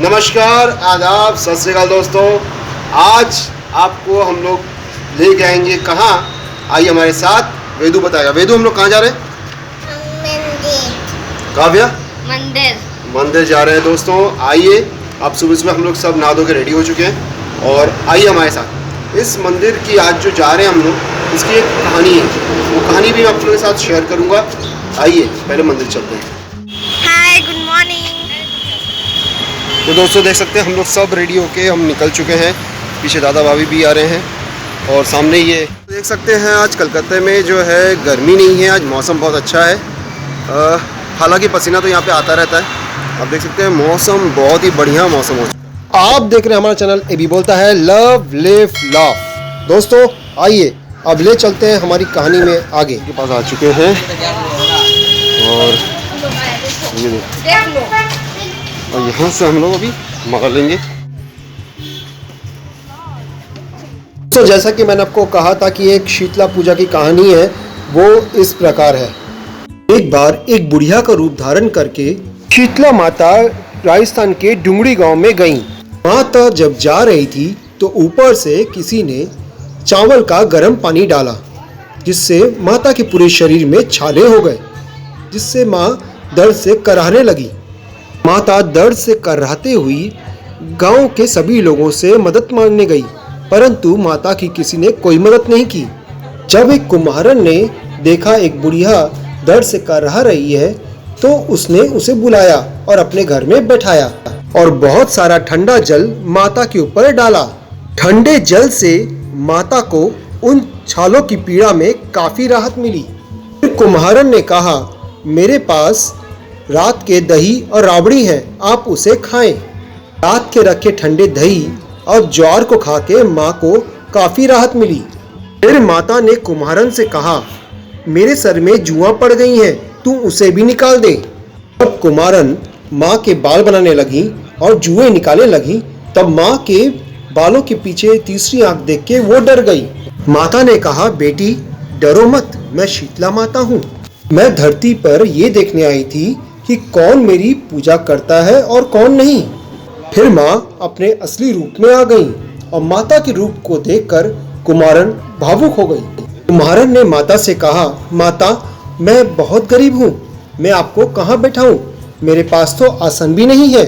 नमस्कार, आदाब, सत श्री अकाल दोस्तों। आज आपको हम लोग ले जाएंगे कहाँ? आइए हमारे साथ, वेदू बताएगा। वेदू, हम लोग कहाँ जा रहे हैं? मंदिर। काव्या? मंदिर जा रहे हैं दोस्तों। आइए, अब सुबह सुबह हम लोग सब नहा धो के रेडी हो चुके हैं और आइए हमारे साथ। इस मंदिर की आज जो जा रहे हैं हम लोग, इसकी एक कहानी है, वो कहानी भी मैं आप लोगों के साथ शेयर करूँगा। आइए पहले मंदिर चलते हैं। हाय, गुड मॉर्निंग। तो दोस्तों देख सकते हैं हम लोग सब रेडी होके हम निकल चुके हैं। पीछे दादा भाभी भी आ रहे हैं और सामने ये देख सकते हैं। आज कलकत्ते में जो है गर्मी नहीं है, आज मौसम बहुत अच्छा है। हालांकि पसीना तो यहाँ पे आता रहता है। आप देख सकते हैं मौसम बहुत ही बढ़िया मौसम हो चुका है। आप देख रहे हैं हमारा चैनल एबी बोलता है, लव लिव लाफ। दोस्तों आइए अब ले चलते हैं हमारी कहानी में आगे। के पास आ चुके हैं और ये देखो, और यहाँ से हम लोग अभी मगा लेंगे। तो जैसा कि मैंने आपको कहा था कि एक शीतला पूजा की कहानी है, वो इस प्रकार है। एक बार एक बुढ़िया का रूप धारण करके शीतला माता राजस्थान के डुंगरी गांव में गईं। माता जब जा रही थी तो ऊपर से किसी ने चावल का गर्म पानी डाला, जिससे माता के पूरे शरीर में छाले हो गए, जिससे माँ दर्द से कराहने लगी। माता दर्द से कराहते हुई गांव के सभी लोगों से मदद मांगने गई, परंतु माता की किसी ने कोई मदद नहीं की। जब एक कुम्हारन ने देखा एक बुढ़िया दर्द से कराह रही है, तो उसने उसे बुलाया और अपने घर में बैठाया और बहुत सारा ठंडा जल माता के ऊपर डाला। ठंडे जल से माता को उन छालों की पीड़ा में काफी राहत मिली। फिर कुम्हारन ने कहा, मेरे पास रात के दही और राबड़ी है, आप उसे खाएं। रात के रखे ठंडे दही और ज्वार को खा के माँ को काफी राहत मिली। फिर माता ने कुम्हारन से कहा, मेरे सर में जुआं पड़ गई हैं, तू उसे भी निकाल दे। जब कुम्हारन माँ के बाल बनाने लगी और जुएं निकालने लगी, तब माँ के बालों के पीछे तीसरी आंख देख के वो डर गई। माता ने कहा, बेटी डरो मत, मैं शीतला माता हूँ। मैं धरती पर ये देखने आई थी कि कौन मेरी पूजा करता है और कौन नहीं। फिर माँ अपने असली रूप में आ गई और माता के रूप को देखकर कुम्हारन भावुक हो गई। कुम्हारन ने माता से कहा, माता मैं बहुत गरीब हूँ, मैं आपको कहाँ बैठाऊँ, मेरे पास तो आसन भी नहीं है।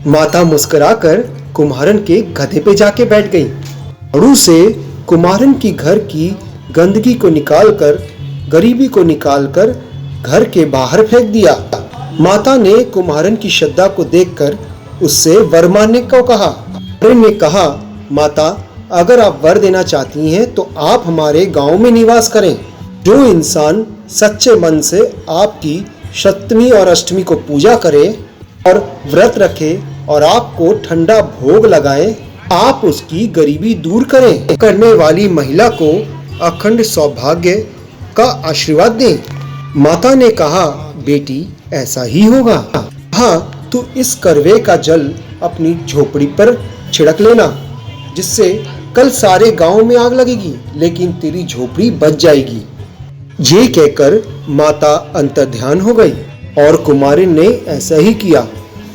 माता मुस्कुराकर कुम्हारन के गधे पे जाके बैठ गई। झाड़ू से कुम्हारन की घर की गंदगी को निकालकर, गरीबी को निकालकर घर के बाहर फेंक दिया। माता ने कुम्हारन की श्रद्धा को देखकर उससे वर मांगने को कहा। कुम्हारन ने कहा, माता अगर आप वर देना चाहती हैं तो आप हमारे गांव में निवास करें। जो इंसान सच्चे मन से आपकी सप्तमी और अष्टमी को पूजा करे और व्रत रखे और आपको ठंडा भोग लगाए, आप उसकी गरीबी दूर करें। करने वाली महिला को अखंड सौभाग्य का आशीर्वाद दें। माता ने कहा, बेटी ऐसा ही होगा। हाँ, तू इस करवे का जल अपनी झोपड़ी पर छिड़क लेना, जिससे कल सारे गांव में आग लगेगी, लेकिन तेरी झोपड़ी बच जाएगी। ये कहकर माता अंतर्ध्यान हो गई और कुम्हारन ने ऐसा ही किया।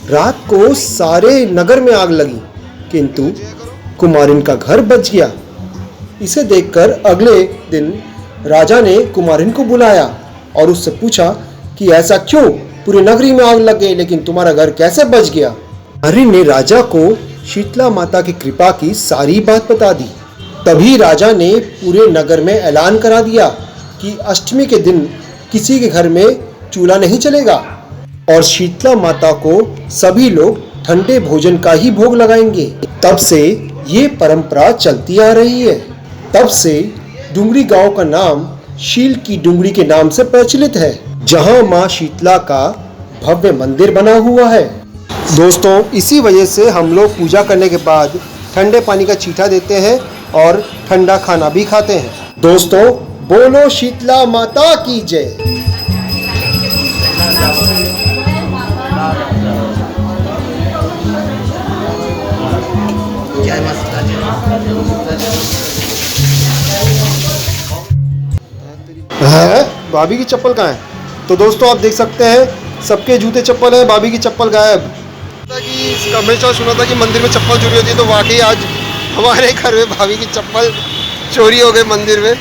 रात को सारे नगर में आग लगी, किंतु कुम्हारन का घर बच गया। इसे देखकर अगले दिन राजा ने कुम्हारन को बुलाया और उससे पूछा कि ऐसा क्यों, पूरी नगरी में आग लग गई लेकिन तुम्हारा घर कैसे बच गया? कुम्हारन ने राजा को शीतला माता की कृपा की सारी बात बता दी। तभी राजा ने पूरे नगर में ऐलान करा दिया कि अष्टमी के दिन किसी के घर में चूल्हा नहीं चलेगा और शीतला माता को सभी लोग ठंडे भोजन का ही भोग लगाएंगे। तब से ये परंपरा चलती आ रही है। तब से डुंगरी गांव का नाम शील की डुंगरी के नाम से प्रचलित है, जहां मां शीतला का भव्य मंदिर बना हुआ है। दोस्तों इसी वजह से हम लोग पूजा करने के बाद ठंडे पानी का छींटा देते हैं और ठंडा खाना भी खाते हैं। दोस्तों बोलो शीतला माता की जय। है भाभी की चप्पल कहाँ है? तो दोस्तों आप देख सकते हैं सबके जूते चप्पल है, भाभी की चप्पल गायब। कि हमेशा सुना था कि मंदिर में चप्पल चोरी होती है, तो वाकई आज हमारे घर में भाभी की चप्पल चोरी हो गई मंदिर में।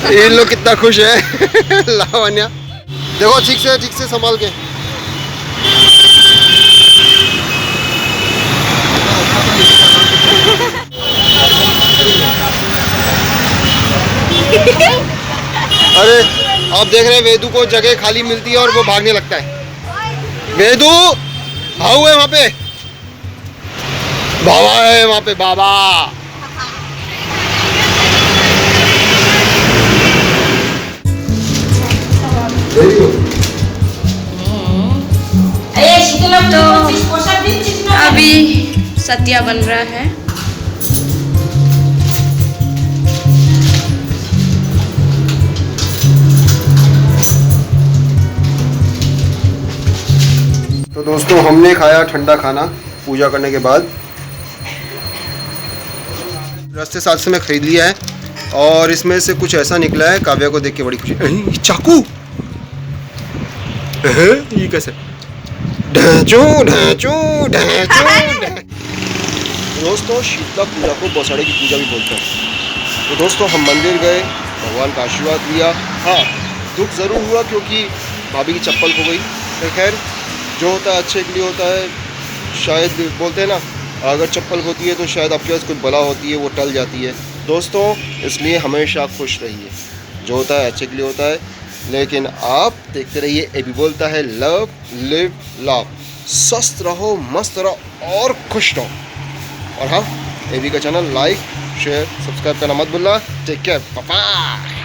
अरे ये लोग कितना खुश है। लावण्या देखो ठीक से संभाल के। अरे आप देख रहे हैं वेदू को जगह खाली मिलती है और वो भागने लगता है। वेदू भाऊ है वहां पे, बाबा है वहां पे, बाबा। तो अभी सत्या बन रहा है। तो दोस्तों हमने खाया ठंडा खाना पूजा करने के बाद। रास्ते साथ से मैं खरीद लिया है और इसमें से कुछ ऐसा निकला है, काव्या को देख के बड़ी खुशी। चाकू ये कैसे? ढांचू ढांचू ढांचू। दोस्तों शीतला पूजा को बौसाड़े की पूजा भी बोलते हैं। तो दोस्तों हम मंदिर गए, भगवान का आशीर्वाद लिया। हाँ दुख ज़रूर हुआ क्योंकि भाभी की चप्पल खो गई। तो खैर जो होता है अच्छे के लिए होता है। शायद बोलते हैं ना, अगर चप्पल होती है तो शायद आपके पास कुछ बला होती है, वो टल जाती है। दोस्तों इसलिए हमेशा खुश रहिए, जो होता है अच्छे के लिए होता है। लेकिन आप देखते रहिए, ए बी बोलता है लव लिव लव। स्वस्थ रहो, मस्त रहो और खुश रहो। और हाँ, ए बी का चैनल लाइक शेयर सब्सक्राइब करना मत भूलना। Take care, bye bye.